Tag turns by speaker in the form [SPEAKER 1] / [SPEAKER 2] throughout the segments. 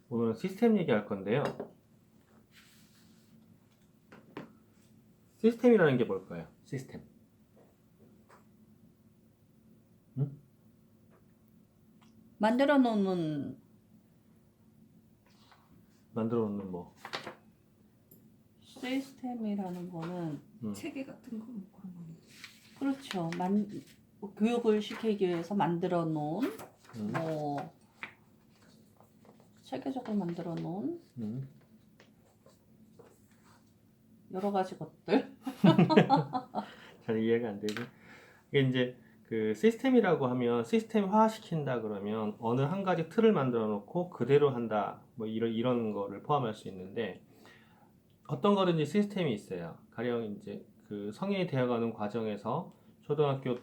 [SPEAKER 1] 오늘은 시스템 얘기할 건데요. 시스템이라는 게 뭘까요? 시스템. 응?
[SPEAKER 2] 만들어 놓는
[SPEAKER 1] 만들어 놓는 뭐.
[SPEAKER 2] 시스템이라는 거는
[SPEAKER 3] 체계 같은 거 그런 거.
[SPEAKER 2] 그렇죠. 교육을 시키기 위해서 만들어 놓은
[SPEAKER 1] 음.
[SPEAKER 2] 뭐 체계적으로 만들어 놓은
[SPEAKER 1] 음.
[SPEAKER 2] 여러 가지 것들.
[SPEAKER 1] 잘 이해가 안 되지. 이게 이제 그 시스템이라고 하면 시스템화 시킨다 그러면 어느 한 가지 틀을 만들어 놓고 그대로 한다. 뭐 이런 거를 포함할 수 있는데 어떤 거든지 시스템이 있어요. 가령 이제 그 성인이 되어가는 과정에서 초등학교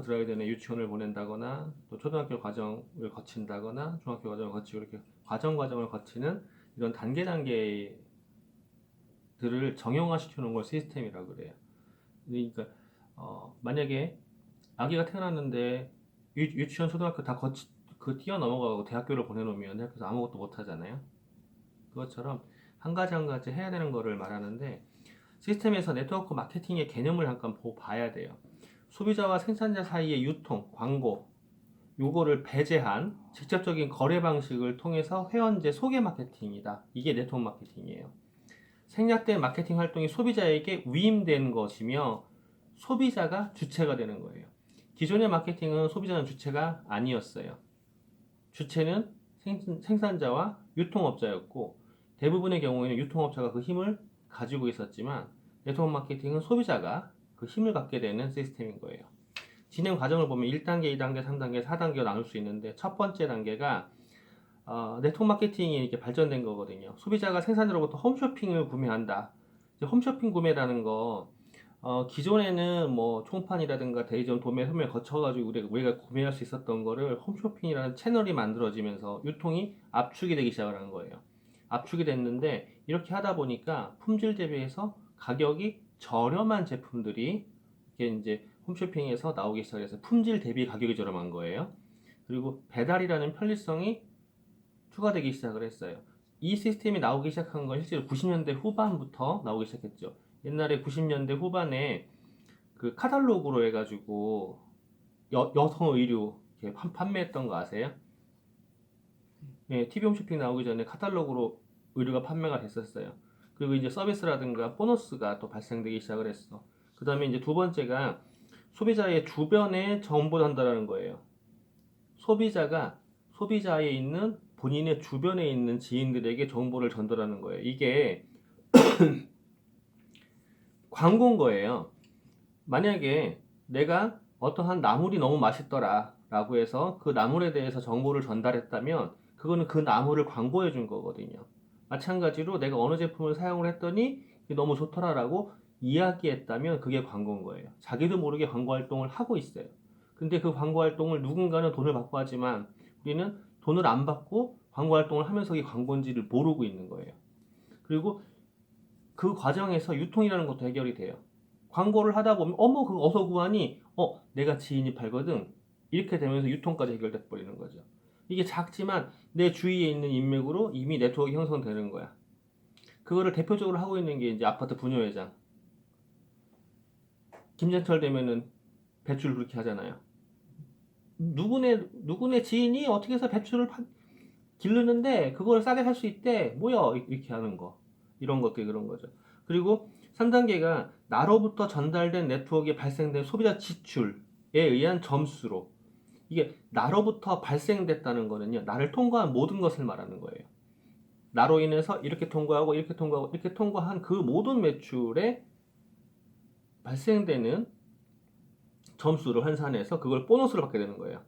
[SPEAKER 1] 들어가기 전에 유치원을 보낸다거나 또 초등학교 과정을 거친다거나 중학교 과정을 거치고 이렇게 과정을 거치는 이런 단계들을 정형화 시켜놓은 걸 시스템이라고 그래요. 그러니까 만약에 아기가 태어났는데 유치원 초등학교 다 뛰어넘어가고 대학교를 보내놓으면 대학교에서 아무것도 못 하잖아요. 그것처럼 한 가지 한 가지 해야 되는 거를 말하는데 시스템에서 네트워크 마케팅의 개념을 잠깐 봐야 돼요. 소비자와 생산자 사이의 유통, 광고, 요거를 배제한 직접적인 거래 방식을 통해서 회원제 소개 마케팅이다. 이게 네트워크 마케팅이에요. 생략된 마케팅 활동이 소비자에게 위임된 것이며 소비자가 주체가 되는 거예요. 기존의 마케팅은 소비자는 주체가 아니었어요. 주체는 생산자와 유통업자였고 대부분의 경우에는 유통업자가 그 힘을 가지고 있었지만 네트워크 마케팅은 소비자가 그 힘을 갖게 되는 시스템인 거예요. 진행 과정을 보면 1단계, 2단계, 3단계, 4단계로 나눌 수 있는데 첫 번째 단계가 네트워크 마케팅이 이렇게 발전된 거거든요. 소비자가 생산자로부터 홈쇼핑을 구매한다. 홈쇼핑 구매라는 거 기존에는 뭐 총판이라든가 대리점 도매 소매를 거쳐가지고 우리가 구매할 수 있었던 거를 홈쇼핑이라는 채널이 만들어지면서 유통이 압축이 되기 시작을 한 거예요. 압축이 됐는데 이렇게 하다 보니까 품질 대비해서 가격이 저렴한 제품들이 이게 이제 홈쇼핑에서 나오기 시작해서 품질 대비 가격이 저렴한 거예요. 그리고 배달이라는 편리성이 추가되기 시작을 했어요. 이 시스템이 나오기 시작한 건 실제로 90년대 후반부터 나오기 시작했죠. 옛날에 90년대 후반에 그 카탈로그로 해가지고 여성 의류 이렇게 판매했던 거 아세요? 네, TV 홈쇼핑 나오기 전에 카탈로그로 의류가 판매가 됐었어요. 그리고 이제 서비스라든가 보너스가 또 발생되기 시작을 했어. 그 다음에 이제 두 번째가 소비자의 주변에 정보 전달하는 거예요. 소비자가 소비자에 있는 본인의 주변에 있는 지인들에게 정보를 전달하는 거예요. 이게 광고인 거예요. 만약에 내가 어떠한 나물이 너무 맛있더라 라고 해서 그 나물에 대해서 정보를 전달했다면 그거는 그 나물을 광고해 준 거거든요. 마찬가지로 내가 어느 제품을 사용을 했더니 너무 좋더라 라고 이야기했다면 그게 광고인 거예요. 자기도 모르게 광고 활동을 하고 있어요. 근데 그 광고 활동을 누군가는 돈을 받고 하지만 우리는 돈을 안 받고 광고 활동을 하면서 이게 광고인지를 모르고 있는 거예요. 그리고 그 과정에서 유통이라는 것도 해결이 돼요. 광고를 하다 보면 어머 그거 어서 구하니 내가 지인이 팔거든 이렇게 되면서 유통까지 해결돼 버리는 거죠. 이게 작지만 내 주위에 있는 인맥으로 이미 네트워크 형성되는 거야. 그거를 대표적으로 하고 있는 게 이제 아파트 분녀회장 김장철 되면은 배출 그렇게 하잖아요. 누구네 지인이 어떻게 해서 배출을 기르는데 그걸 싸게 살 수 있대 뭐야 이렇게 하는 거 이런 것들 그런 거죠. 그리고 3단계가 나로부터 전달된 네트워크에 발생된 소비자 지출에 의한 점수로 이게 나로부터 발생됐다는 거는요 나를 통과한 모든 것을 말하는 거예요. 나로 인해서 이렇게 통과하고 이렇게 통과하고 이렇게 통과한 그 모든 매출에 발생되는 점수를 환산해서 그걸 보너스를 받게 되는 거예요.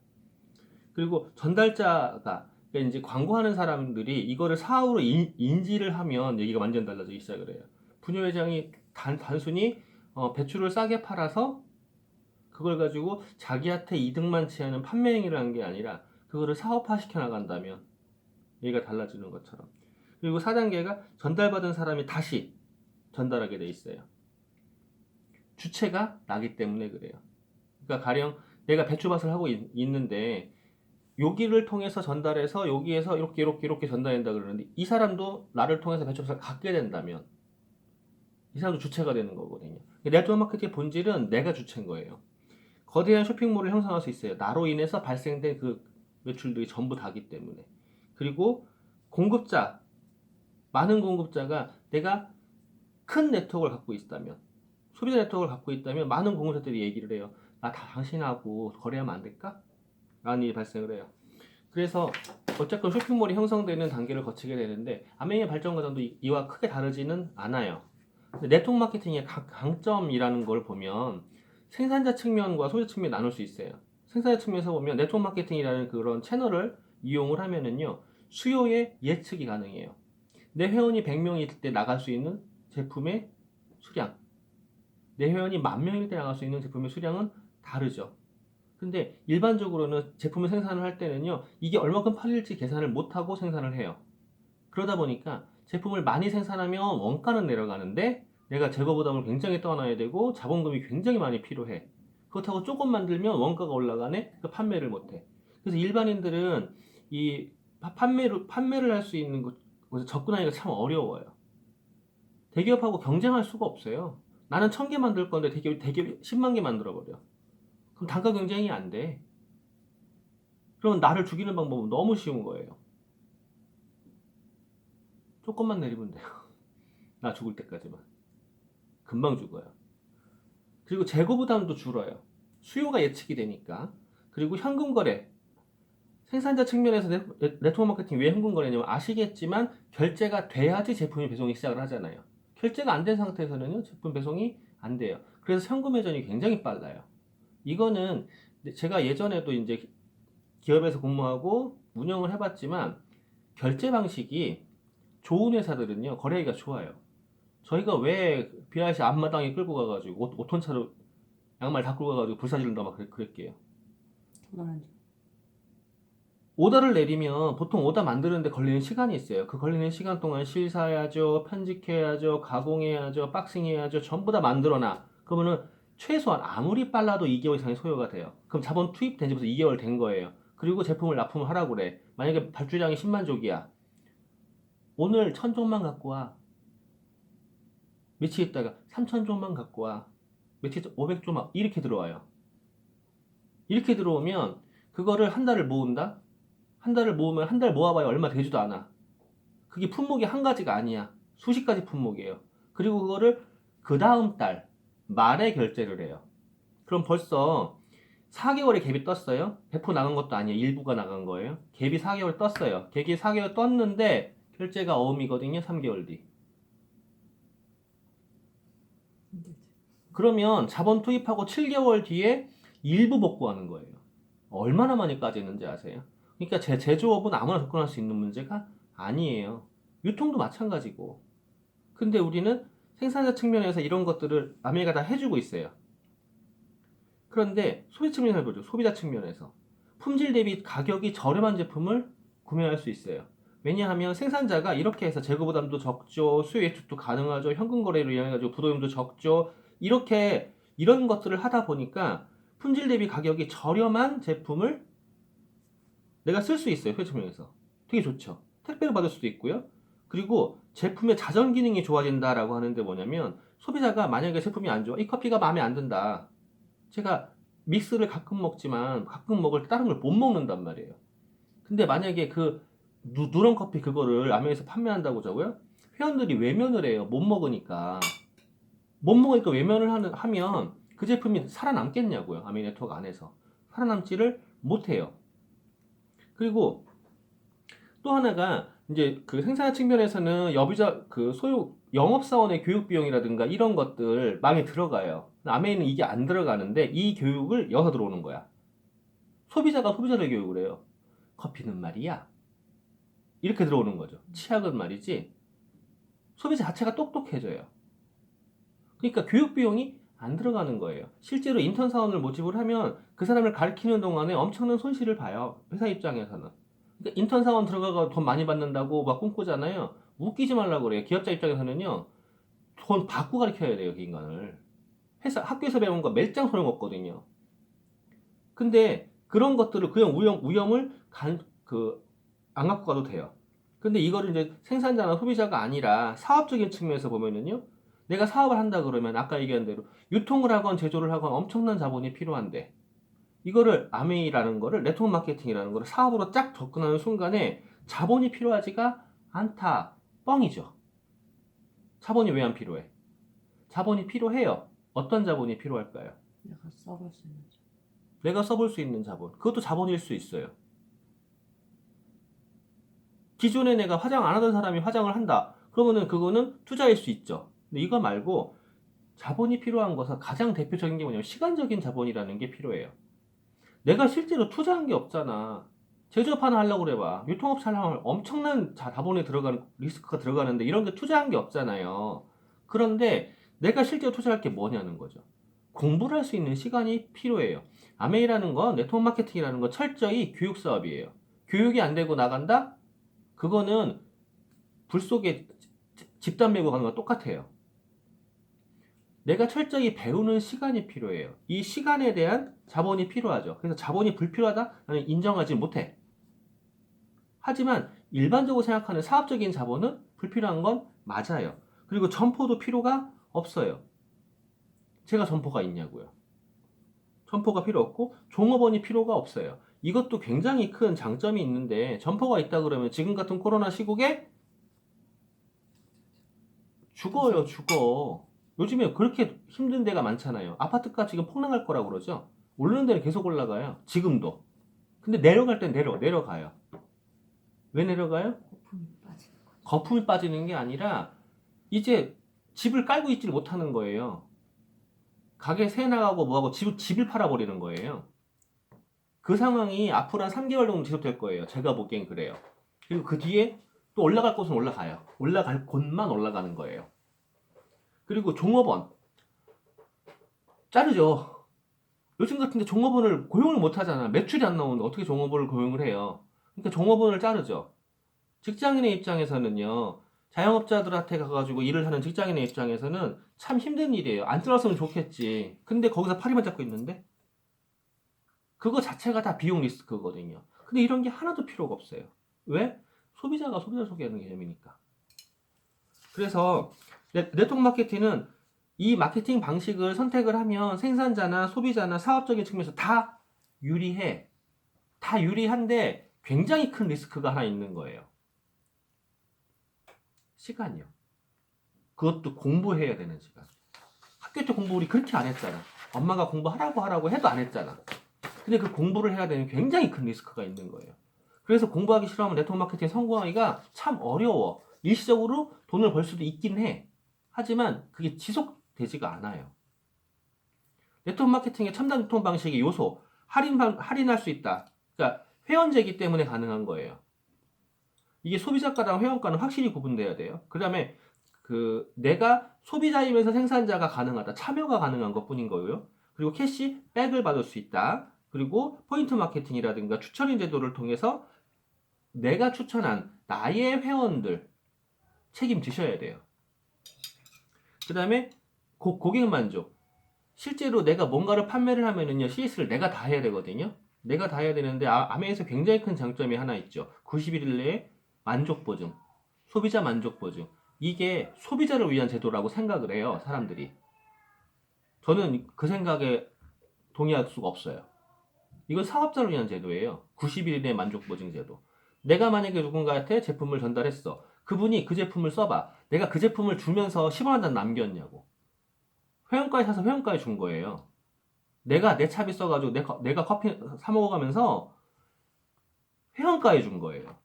[SPEAKER 1] 그리고 전달자가 그러니까 이제 광고하는 사람들이 이거를 사업으로 인지를 하면 얘기가 완전 달라지기 시작을 해요. 분녀회장이 단순히 배추를 싸게 팔아서 그걸 가지고 자기한테 이득만 취하는 판매 행위를 한 게 아니라 그거를 사업화 시켜 나간다면 얘기가 달라지는 것처럼. 그리고 4단계가 전달받은 사람이 다시 전달하게 돼 있어요. 주체가 나기 때문에 그래요. 그러니까 가령 내가 배추밭을 하고 있는데 여기를 통해서 전달해서 여기에서 이렇게 전달된다 그러는데 이 사람도 나를 통해서 배출해서 갖게 된다면 이 사람도 주체가 되는 거거든요. 네트워크 마케팅의 본질은 내가 주체인 거예요. 거대한 쇼핑몰을 형성할 수 있어요. 나로 인해서 발생된 그 매출들이 전부 다기 때문에. 그리고 공급자, 많은 공급자가 내가 큰 네트워크를 갖고 있다면, 소비자 네트워크를 갖고 있다면 많은 공급자들이 얘기를 해요. 나 당신하고 거래하면 안 될까? 라는 일이 발생을 해요. 그래서 어쨌건 쇼핑몰이 형성되는 단계를 거치게 되는데 아메이의 발전 과정도 이와 크게 다르지는 않아요. 네트워크 마케팅의 강점이라는 걸 보면 생산자 측면과 소비자 측면 나눌 수 있어요. 생산자 측면에서 보면 네트워크 마케팅이라는 그런 채널을 이용을 하면은요, 수요의 예측이 가능해요. 내 회원이 100명일 때 나갈 수 있는 제품의 수량, 내 회원이 10,000명일 때 나갈 수 있는 제품의 수량은 다르죠. 근데 일반적으로는 제품을 생산을 할 때는요, 이게 얼마큼 팔릴지 계산을 못하고 생산을 해요. 그러다 보니까 제품을 많이 생산하면 원가는 내려가는데 내가 재고 부담을 굉장히 떠나야 되고 자본금이 굉장히 많이 필요해. 그렇다고 조금 만들면 원가가 올라가네? 그 판매를 못해. 그래서 일반인들은 이 판매를 할 수 있는 곳에 접근하기가 참 어려워요. 대기업하고 경쟁할 수가 없어요. 나는 1,000개 만들 건데 대기업이 10만 개 만들어 버려. 그럼 단가 경쟁이 안 돼. 그럼 나를 죽이는 방법은 너무 쉬운 거예요. 조금만 내리면 돼요. 나 죽을 때까지만. 금방 죽어요. 그리고 재고 부담도 줄어요. 수요가 예측이 되니까. 그리고 현금 거래. 생산자 측면에서 네트워크 마케팅 왜 현금 거래냐면 아시겠지만 결제가 돼야지 제품이 배송이 시작을 하잖아요. 결제가 안 된 상태에서는 제품 배송이 안 돼요. 그래서 현금 회전이 굉장히 빨라요. 이거는 제가 예전에도 이제 기업에서 근무하고 운영을 해봤지만 결제 방식이 좋은 회사들은요 거래하기가 좋아요. 저희가 왜 BIC 앞마당에 끌고 가가지고 5톤 차로 양말 다 끌고 가가지고 불사지른다 막 그랬게요.
[SPEAKER 2] 그거는
[SPEAKER 1] 오더를 내리면 보통 오더 만드는데 걸리는 시간이 있어요. 그 걸리는 시간 동안 실사해야죠, 편집해야죠, 가공해야죠, 박싱해야죠, 전부 다 만들어놔. 그러면은 최소한 아무리 빨라도 2개월 이상의 소요가 돼요. 그럼 자본 투입된 지부터 2개월 된 거예요. 그리고 제품을 납품을 하라고 그래. 만약에 발주량이 10만 족이야. 오늘 1,000족만 갖고 와. 며칠 있다가 3,000족만 갖고 와. 며칠 500족만 이렇게 들어와요. 이렇게 들어오면 그거를 한 달을 모은다? 한 달을 모으면 한 달 모아봐야 얼마 되지도 않아. 그게 품목이 한 가지가 아니야. 수십 가지 품목이에요. 그리고 그거를 그 다음 달 말에 결제를 해요. 그럼 벌써 4개월에 갭이 떴어요. 100% 나간 것도 아니에요. 일부가 나간 거예요. 갭이 4개월 떴어요. 갭이 4개월 떴는데 결제가 어음이거든요. 3개월 뒤.
[SPEAKER 3] 힘들지.
[SPEAKER 1] 그러면 자본 투입하고 7개월 뒤에 일부 복구하는 거예요. 얼마나 많이 까지는지 아세요? 그러니까 제조업은 아무나 접근할 수 있는 문제가 아니에요. 유통도 마찬가지고. 근데 우리는 생산자 측면에서 이런 것들을 아메리카 다 해주고 있어요. 그런데 소비 측면에서 보죠. 소비자 측면에서. 품질 대비 가격이 저렴한 제품을 구매할 수 있어요. 왜냐하면 생산자가 이렇게 해서 재고 부담도 적죠. 수요 예측도 가능하죠. 현금 거래로 인해가지고 부도금도 적죠. 이렇게 이런 것들을 하다 보니까 품질 대비 가격이 저렴한 제품을 내가 쓸 수 있어요. 소비 측면에서. 되게 좋죠. 택배를 받을 수도 있고요. 그리고 제품의 자전 기능이 좋아진다라고 하는데 뭐냐면 소비자가 만약에 제품이 안 좋아. 이 커피가 마음에 안 든다. 제가 믹스를 가끔 먹지만 가끔 먹을 때 다른 걸 못 먹는단 말이에요. 근데 만약에 그 누런 커피 그거를 아메에서 판매한다고 자고요. 회원들이 외면을 해요. 못 먹으니까. 못 먹으니까 외면을 하면 그 제품이 살아남겠냐고요. 아메 네트워크 안에서. 살아남지를 못해요. 그리고 또 하나가 이제 그 생산자 측면에서는 여비자 그 소유 영업사원의 교육 비용이라든가 이런 것들 많이 들어가요. 아메이는 이게 안 들어가는데 이 교육을 여서 들어오는 거야. 소비자가 소비자를 교육을 해요. 커피는 말이야. 이렇게 들어오는 거죠. 치약은 말이지. 소비자 자체가 똑똑해져요. 그러니까 교육 비용이 안 들어가는 거예요. 실제로 인턴 사원을 모집을 하면 그 사람을 가르치는 동안에 엄청난 손실을 봐요. 회사 입장에서는. 그러니까 인턴 사원 들어가서 돈 많이 받는다고 막 꿈꾸잖아요. 웃기지 말라고 그래요. 기업자 입장에서는요. 돈 받고 가르쳐야 돼요, 그 인간을. 학교에서 배운 거 몇 장 소용없거든요. 근데 그런 것들을 그냥 위험을 안 갖고 가도 돼요. 근데 이거를 이제 생산자나 소비자가 아니라 사업적인 측면에서 보면은요, 내가 사업을 한다 그러면 아까 얘기한 대로 유통을 하건 제조를 하건 엄청난 자본이 필요한데, 이거를 아메이라는 거를, 네트워크 마케팅이라는 거를 사업으로 쫙 접근하는 순간에 자본이 필요하지가 않다. 뻥이죠. 자본이 왜 안 필요해? 자본이 필요해요. 어떤 자본이 필요할까요?
[SPEAKER 2] 내가 써볼 수 있는 점.
[SPEAKER 1] 내가 써볼 수 있는 자본. 그것도 자본일 수 있어요. 기존에 내가 화장 안 하던 사람이 화장을 한다. 그러면은 그거는 투자일 수 있죠. 근데 이거 말고 자본이 필요한 것은 가장 대표적인 게 뭐냐면 시간적인 자본이라는 게 필요해요. 내가 실제로 투자한 게 없잖아. 제조업 하나 하려고 그래봐. 유통업체 하려고 하면 엄청난 자본이 들어가는, 리스크가 들어가는데 이런 게 투자한 게 없잖아요. 그런데 내가 실제로 투자할 게 뭐냐는 거죠. 공부를 할 수 있는 시간이 필요해요. 아메이라는 건, 네트워크 마케팅이라는 건 철저히 교육 사업이에요. 교육이 안 되고 나간다? 그거는 불 속에 집단 메고 가는 건 똑같아요. 내가 철저히 배우는 시간이 필요해요. 이 시간에 대한 자본이 필요하죠. 그래서 자본이 불필요하다? 나는 인정하지 못해. 하지만 일반적으로 생각하는 사업적인 자본은 불필요한 건 맞아요. 그리고 점포도 필요가 없어요. 제가 점포가 있냐고요. 점포가 필요 없고 종업원이 필요가 없어요. 이것도 굉장히 큰 장점이 있는데, 점포가 있다 그러면 지금 같은 코로나 시국에 죽어요, 죽어. 요즘에 그렇게 힘든 데가 많잖아요. 아파트가 지금 폭락할 거라고 그러죠. 오르는 데는 계속 올라가요. 지금도. 근데 내려갈 땐 내려가요. 왜 내려가요?
[SPEAKER 3] 거품이 빠지는 거죠.
[SPEAKER 1] 거품이 빠지는 게 아니라 이제 집을 깔고 있질 못하는 거예요. 가게 새 나가고 뭐하고 집을 팔아버리는 거예요. 그 상황이 앞으로 한 3개월 정도 지속될 거예요. 제가 보기엔 그래요. 그리고 그 뒤에 또 올라갈 곳은 올라가요. 올라갈 곳만 올라가는 거예요. 그리고 종업원 자르죠. 요즘 같은데 종업원을 고용을 못 하잖아. 매출이 안 나오는데 어떻게 종업원을 고용을 해요? 그러니까 종업원을 자르죠. 직장인의 입장에서는요, 자영업자들한테 가가지고 일을 하는 직장인의 입장에서는 참 힘든 일이에요. 안 잘랐으면 좋겠지. 근데 거기서 파리만 잡고 있는데? 그거 자체가 다 비용 리스크거든요. 근데 이런 게 하나도 필요가 없어요. 왜? 소비자가 소비자 소개하는 개념이니까. 그래서 네트워크 마케팅은 이 마케팅 방식을 선택을 하면 생산자나 소비자나 사업적인 측면에서 다 유리해. 다 유리한데 굉장히 큰 리스크가 하나 있는 거예요. 시간이요. 그것도 공부해야 되는 시간. 학교 때 공부 우리 그렇게 안 했잖아. 엄마가 공부하라고 해도 안 했잖아. 근데 그 공부를 해야 되는 굉장히 큰 리스크가 있는 거예요. 그래서 공부하기 싫어하면 네트워크 마케팅 성공하기가 참 어려워. 일시적으로 돈을 벌 수도 있긴 해. 하지만 그게 지속되지가 않아요. 네트워크 마케팅의 첨단 유통 방식의 요소, 할인할 수 있다. 그러니까 회원제이기 때문에 가능한 거예요. 이게 소비자가랑 회원가는 확실히 구분돼야 돼요. 그 다음에 내가 소비자이면서 생산자가 가능하다. 참여가 가능한 것 뿐인 거고요. 그리고 캐시백을 받을 수 있다. 그리고 포인트 마케팅이라든가 추천인 제도를 통해서 내가 추천한 나의 회원들 책임지셔야 돼요. 그 다음에 고객 만족. 실제로 내가 뭔가를 판매를 하면은요, CS를 내가 다 해야 되거든요. 내가 다 해야 되는데, 아메에서 굉장히 큰 장점이 하나 있죠. 91일 내에 만족 보증, 소비자 만족 보증. 이게 소비자를 위한 제도라고 생각을 해요, 사람들이. 저는 그 생각에 동의할 수가 없어요. 이건 사업자를 위한 제도예요. 90일 내 만족 보증 제도. 내가 만약에 누군가한테 제품을 전달했어. 그분이 그 제품을 써봐. 내가 그 제품을 주면서 10원 한 단 남겼냐고. 회원가에 사서 회원가에 준 거예요. 내가 내 차비 써가지고 내가 커피 사 먹어가면서 회원가에 준 거예요.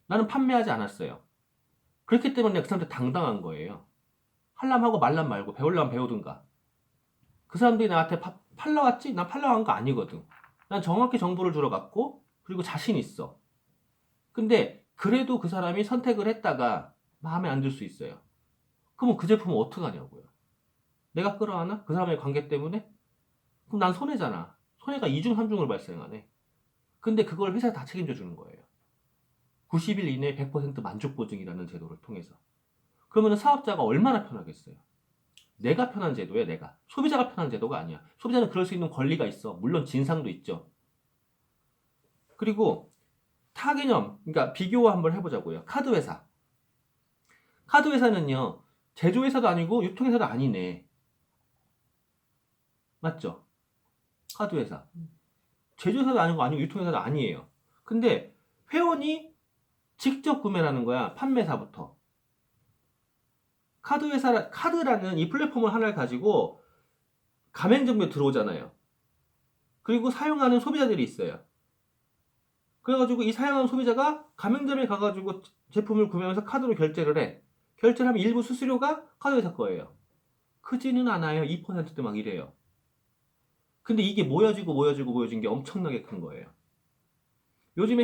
[SPEAKER 1] 나는 판매하지 않았어요. 그렇기 때문에 그 사람들 당당한 거예요. 할람 하고 말람 말고 배우려면 배우든가. 그 사람들이 나한테 팔러 왔지? 난 팔러 간 거 아니거든. 난 정확히 정보를 주러 갔고, 그리고 자신 있어. 근데 그래도 그 사람이 선택을 했다가 마음에 안 들 수 있어요. 그러면 그 제품은 어떡하냐고요. 내가 끌어안아? 그 사람의 관계 때문에? 그럼 난 손해잖아. 손해가 2중, 3중을 발생하네. 근데 그걸 회사에 다 책임져 주는 거예요. 90일 이내에 100% 만족 보증이라는 제도를 통해서. 그러면 사업자가 얼마나 편하겠어요? 내가 편한 제도야, 내가. 소비자가 편한 제도가 아니야. 소비자는 그럴 수 있는 권리가 있어. 물론 진상도 있죠. 그리고 타개념, 그러니까 비교 한번 해보자고요. 카드 회사. 카드 회사는요, 제조회사도 아니고 유통회사도 아니네. 맞죠? 카드 회사. 제조회사도 아니고 유통회사도 아니에요. 근데 회원이 직접 구매를 하는 거야. 판매사부터. 카드라는 이 플랫폼을 하나를 가지고 가맹점에 들어오잖아요. 그리고 사용하는 소비자들이 있어요. 그래가지고 이 사용하는 소비자가 가맹점에 가가지고 제품을 구매하면서 카드로 결제를 해. 결제를 하면 일부 수수료가 카드 회사 거예요. 크지는 않아요. 2%도 막 이래요. 근데 이게 모여진 게 엄청나게 큰 거예요. 요즘에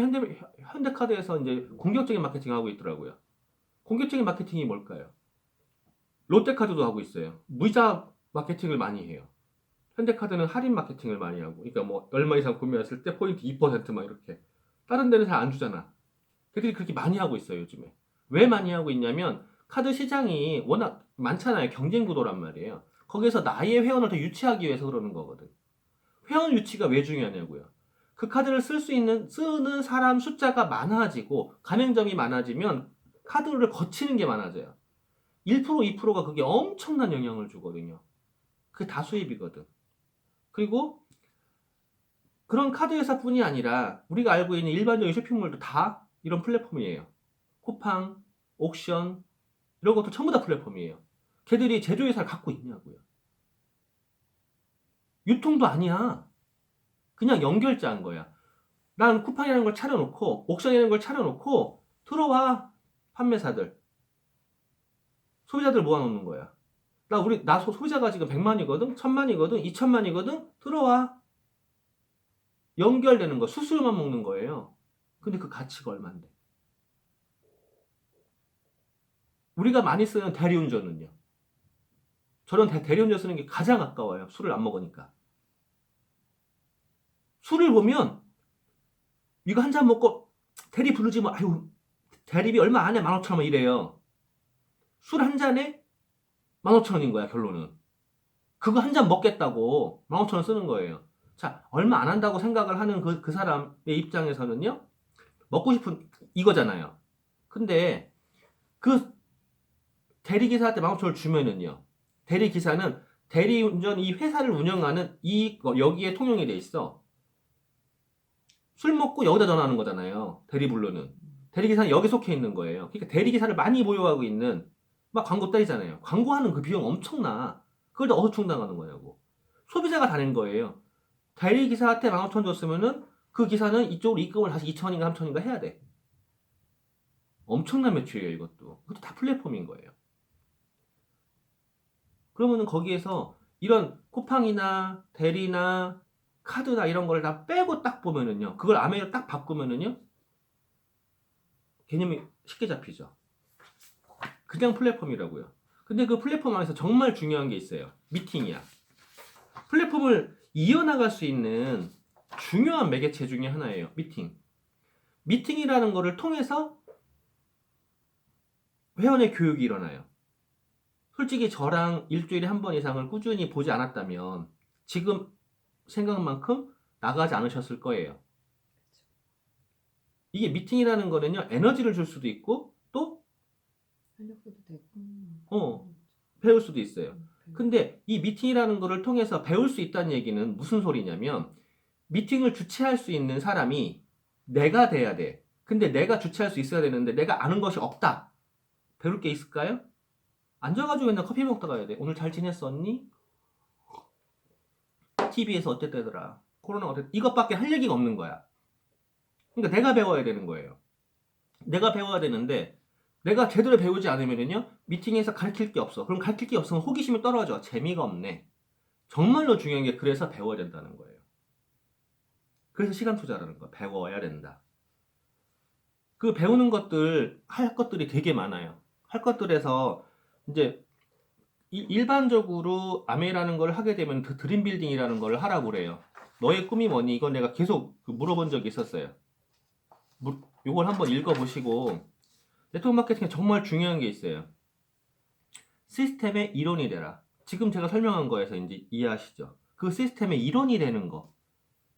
[SPEAKER 1] 현대카드에서 이제 공격적인 마케팅을 하고 있더라고요. 공격적인 마케팅이 뭘까요? 롯데카드도 하고 있어요. 무이자 마케팅을 많이 해요. 현대카드는 할인 마케팅을 많이 하고, 그러니까 뭐 얼마 이상 구매했을 때 포인트 2%막 이렇게. 다른 데는 잘 안 주잖아. 걔들이 그렇게 많이 하고 있어요, 요즘에. 왜 많이 하고 있냐면 카드 시장이 워낙 많잖아요. 경쟁 구도란 말이에요. 거기에서 나의 회원을 더 유치하기 위해서 그러는 거거든. 회원 유치가 왜 중요하냐고요. 그 카드를 쓰는 사람 숫자가 많아지고 가맹점이 많아지면 카드를 거치는 게 많아져요. 1%, 2%가 그게 엄청난 영향을 주거든요. 그게 다 수입이거든. 그리고 그런 카드 회사뿐이 아니라 우리가 알고 있는 일반적인 쇼핑몰도 다 이런 플랫폼이에요. 쿠팡, 옥션 이런 것도 전부 다 플랫폼이에요. 걔들이 제조회사를 갖고 있냐고요. 유통도 아니야. 그냥 연결자인 거야. 난 쿠팡이라는 걸 차려놓고 옥션이라는 걸 차려놓고 들어와 판매사들 소비자들 모아놓는 거야. 나 소비자가 지금 100만이거든 1000만이거든 2000만이거든 들어와. 연결되는 거 수수료만 먹는 거예요. 근데 그 가치가 얼만데. 우리가 많이 쓰는 대리운전은요. 저런 대리운전 쓰는 게 가장 아까워요. 술을 안 먹으니까. 술을 보면 이거 한 잔 먹고 대리 부르지 뭐 아유 대리비 얼마 안 해 15,000원 이래요. 술 한 잔에 15,000원인 거야 결론은. 그거 한 잔 먹겠다고 15,000원 쓰는 거예요. 자 얼마 안 한다고 생각을 하는 그 사람의 입장에서는요. 먹고 싶은 이거잖아요. 근데 그 대리기사한테 15,000원을 주면은요. 대리기사는 대리운전 이 회사를 운영하는 여기에 통용이 돼 있어. 술 먹고 여기다 전화하는 거잖아요. 대리불로는. 대리기사는 여기 속해 있는 거예요. 그러니까 대리기사를 많이 보유하고 있는 막 광고 때리잖아요. 광고하는 그 비용 엄청나. 그걸 다 어디서 충당하는 거냐고. 소비자가 다 낸 거예요. 대리기사한테 15,000원 줬으면은 그 기사는 이쪽으로 입금을 다시 2,000원인가 3,000원인가 해야 돼. 엄청난 매출이에요, 이것도. 그것도 다 플랫폼인 거예요. 그러면은 거기에서 이런 쿠팡이나 대리나 카드나 이런 걸 다 빼고 딱 보면은요. 그걸 아메이로 딱 바꾸면은요. 개념이 쉽게 잡히죠. 그냥 플랫폼이라고요. 근데 그 플랫폼 안에서 정말 중요한 게 있어요. 미팅이야. 플랫폼을 이어나갈 수 있는 중요한 매개체 중에 하나예요. 미팅. 미팅이라는 거를 통해서 회원의 교육이 일어나요. 솔직히 저랑 일주일에 한 번 이상을 꾸준히 보지 않았다면 지금 생각만큼 나가지 않으셨을 거예요. 이게 미팅이라는 거는요, 에너지를 줄 수도 있고, 또,
[SPEAKER 2] 활력소도 되고.
[SPEAKER 1] 배울 수도 있어요. 근데 이 미팅이라는 거를 통해서 배울 수 있다는 얘기는 무슨 소리냐면, 미팅을 주최할 수 있는 사람이 내가 돼야 돼. 근데 내가 주최할 수 있어야 되는데, 내가 아는 것이 없다. 배울 게 있을까요? 앉아가지고 맨날 커피 먹다 가야 돼. 오늘 잘 지냈었니? TV에서 어땠다더라. 코로나 어땠 이것밖에 할 얘기가 없는 거야. 그러니까 내가 배워야 되는 거예요. 내가 배워야 되는데 내가 제대로 배우지 않으면요 미팅에서 가르칠 게 없어. 그럼 가르칠 게 없으면 호기심이 떨어져. 재미가 없네. 정말로 중요한 게 그래서 배워야 된다는 거예요. 그래서 시간 투자라는 거. 배워야 된다. 그 배우는 것들 할 것들이 되게 많아요. 할 것들에서 이제 일반적으로 아메라는 걸 하게 되면 그 드림 빌딩이라는 걸 하라고 그래요. 너의 꿈이 뭐니? 이건 내가 계속 물어본 적이 있었어요. 이걸 한번 읽어보시고 네트워크 마케팅에 정말 중요한 게 있어요. 시스템의 일원이 되라. 지금 제가 설명한 거에서 이제 이해하시죠? 그 시스템의 일원이 되는 거.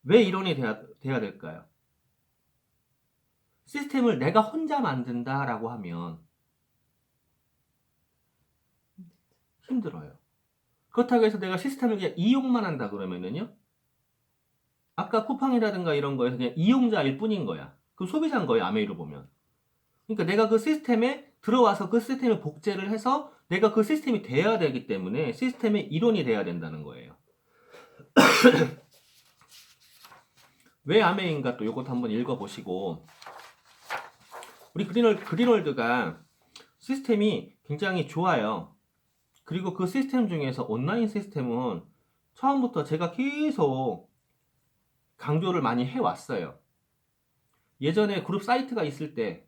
[SPEAKER 1] 왜 일원이 돼야 될까요? 시스템을 내가 혼자 만든다라고 하면 힘들어요. 그렇다고 해서 내가 시스템을 그냥 이용만 한다 그러면은요, 아까 쿠팡이라든가 이런 거에서 그냥 이용자일 뿐인 거야. 그 소비자인 거예요, 아메이로 보면. 그러니까 내가 그 시스템에 들어와서 그 시스템을 복제를 해서 내가 그 시스템이 돼야 되기 때문에 시스템의 일원이 돼야 된다는 거예요. 왜 아메인가 또 이것도 한번 읽어보시고, 우리 그린월드가 시스템이 굉장히 좋아요. 그리고 그 시스템 중에서 온라인 시스템은 처음부터 제가 계속 강조를 많이 해왔어요. 예전에 그룹 사이트가 있을 때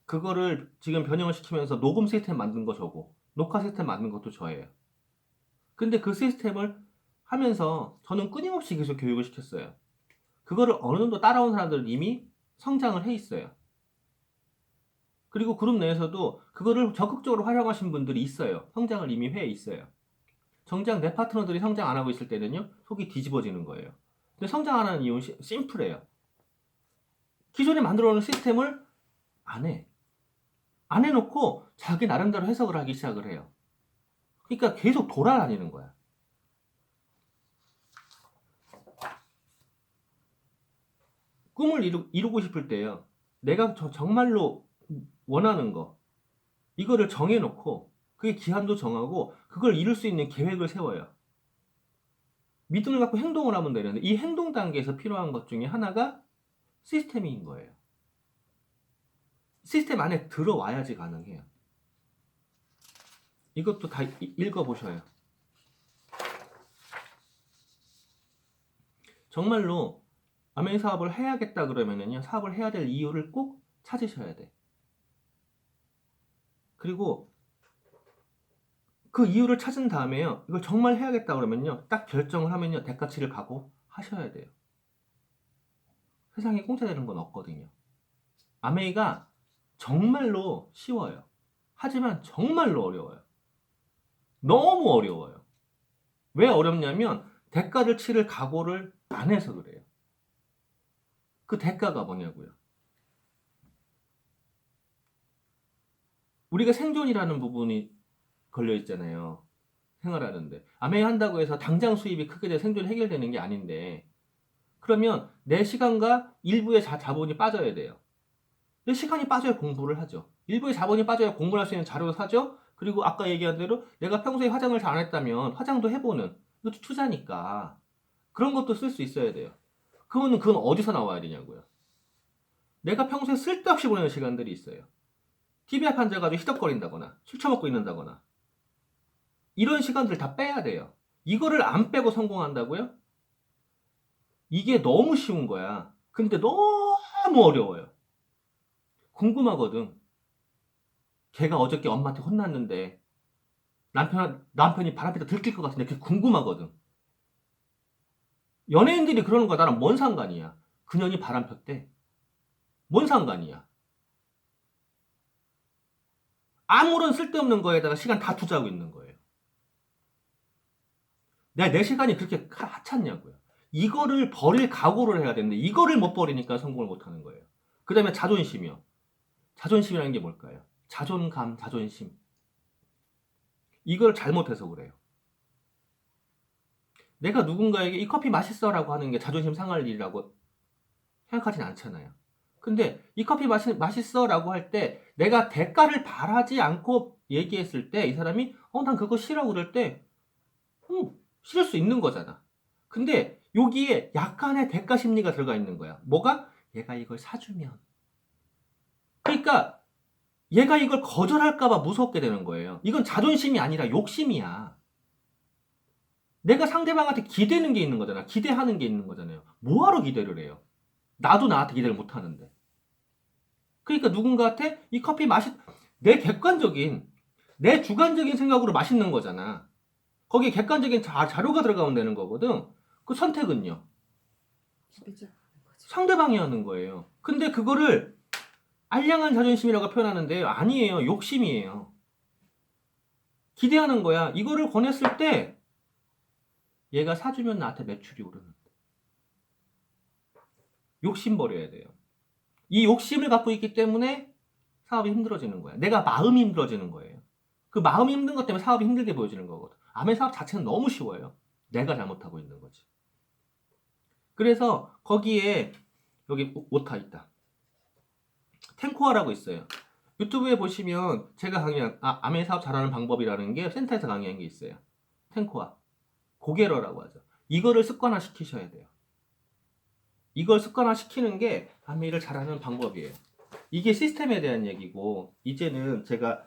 [SPEAKER 1] 그거를 지금 변형을 시키면서 녹음 시스템 만든 거 저고 녹화 시스템 만든 것도 저예요. 근데 그 시스템을 하면서 저는 끊임없이 계속 교육을 시켰어요. 그거를 어느 정도 따라온 사람들은 이미 성장을 해 있어요. 그리고 그룹 내에서도 그거를 적극적으로 활용하신 분들이 있어요. 성장을 이미 해 있어요. 정작 내 파트너들이 성장 안 하고 있을 때는요, 속이 뒤집어지는 거예요. 근데 성장 안 하는 이유는 심플해요. 기존에 만들어 놓은 시스템을 안 해. 안 해놓고 자기 나름대로 해석을 하기 시작을 해요. 그러니까 계속 돌아다니는 거야. 꿈을 이루고 싶을 때요, 내가 정말로 원하는 거, 이거를 정해놓고 그게 기한도 정하고 그걸 이룰 수 있는 계획을 세워요. 믿음을 갖고 행동을 하면 되는데 이 행동 단계에서 필요한 것 중에 하나가 시스템인 거예요. 시스템 안에 들어와야지 가능해요. 이것도 다 읽어보셔요. 정말로 아메이 사업을 해야겠다 그러면은요, 사업을 해야 될 이유를 꼭 찾으셔야 돼. 그리고 그 이유를 찾은 다음에요, 이걸 정말 해야겠다 그러면요, 딱 결정을 하면요, 대가치를 각오하셔야 돼요. 세상에 공짜 되는 건 없거든요. 아메이가 정말로 쉬워요. 하지만 정말로 어려워요. 너무 어려워요. 왜 어렵냐면 대가를 치를 각오를 안 해서 그래요. 그 대가가 뭐냐고요. 우리가 생존이라는 부분이 걸려 있잖아요. 생활하는데. 아메이 한다고 해서 당장 수입이 크게 돼 생존이 해결되는 게 아닌데, 그러면 내 시간과 일부의 자본이 빠져야 돼요. 내 시간이 빠져야 공부를 하죠. 일부의 자본이 빠져야 공부를 할 수 있는 자료를 사죠. 그리고 아까 얘기한 대로 내가 평소에 화장을 잘 안 했다면 화장도 해보는, 이것도 투자니까 그런 것도 쓸 수 있어야 돼요. 그건 어디서 나와야 되냐고요. 내가 평소에 쓸데없이 보내는 시간들이 있어요. TV 앞에 앉아가지고 히덕거린다거나 술 처먹고 있는다거나 이런 시간들 다 빼야 돼요. 이거를 안 빼고 성공한다고요? 이게 너무 쉬운 거야. 근데 너무 어려워요. 궁금하거든. 걔가 어저께 엄마한테 혼났는데 남편이 바람피다 들킬 것 같은데 그게 궁금하거든. 연예인들이 그러는 거야. 나랑 뭔 상관이야. 그년이 바람 폈대. 뭔 상관이야. 아무런 쓸데없는 거에다가 시간 다 투자하고 있는 거예요. 내 시간이 그렇게 하찮냐고요. 이거를 버릴 각오를 해야 되는데 이거를 못 버리니까 성공을 못 하는 거예요. 그 다음에 자존심이요. 자존심이라는 게 뭘까요? 자존감, 자존심. 이걸 잘못해서 그래요. 내가 누군가에게 이 커피 맛있어라고 하는 게 자존심 상할 일이라고 생각하진 않잖아요. 근데 이 커피 맛있어라고 할 때 내가 대가를 바라지 않고 얘기했을 때 이 사람이 난 그거 싫어 그럴 때 싫을 수 있는 거잖아. 근데 여기에 약간의 대가 심리가 들어가 있는 거야. 뭐가? 얘가 이걸 사주면. 그러니까 얘가 이걸 거절할까봐 무섭게 되는 거예요. 이건 자존심이 아니라 욕심이야. 내가 상대방한테 기대는 게 있는 거잖아. 기대하는 게 있는 거잖아요. 뭐하러 기대를 해요? 나도 나한테 기대를 못 하는데. 그러니까 누군가한테 이 커피 내 객관적인, 내 주관적인 생각으로 맛있는 거잖아. 거기에 객관적인 자료가 들어가면 되는 거거든. 그 선택은요. 상대방이 하는 거예요. 근데 그거를 알량한 자존심이라고 표현하는데 아니에요. 욕심이에요. 기대하는 거야. 이거를 권했을 때 얘가 사주면 나한테 매출이 오르는데. 욕심 버려야 돼요. 이 욕심을 갖고 있기 때문에 사업이 힘들어지는 거야. 내가 마음이 힘들어지는 거예요. 그 마음이 힘든 것 때문에 사업이 힘들게 보여지는 거거든. 아멘 사업 자체는 너무 쉬워요. 내가 잘못하고 있는 거지. 그래서 거기에 여기 오타 있다. 탱코아라고 있어요. 유튜브에 보시면 제가 강의한 아멘 사업 잘하는 방법이라는 게 센터에서 강의한 게 있어요. 탱코아. 고개러라고 하죠. 이거를 습관화 시키셔야 돼요. 이걸 습관화 시키는 게 아멘을 잘하는 방법이에요. 이게 시스템에 대한 얘기고 이제는 제가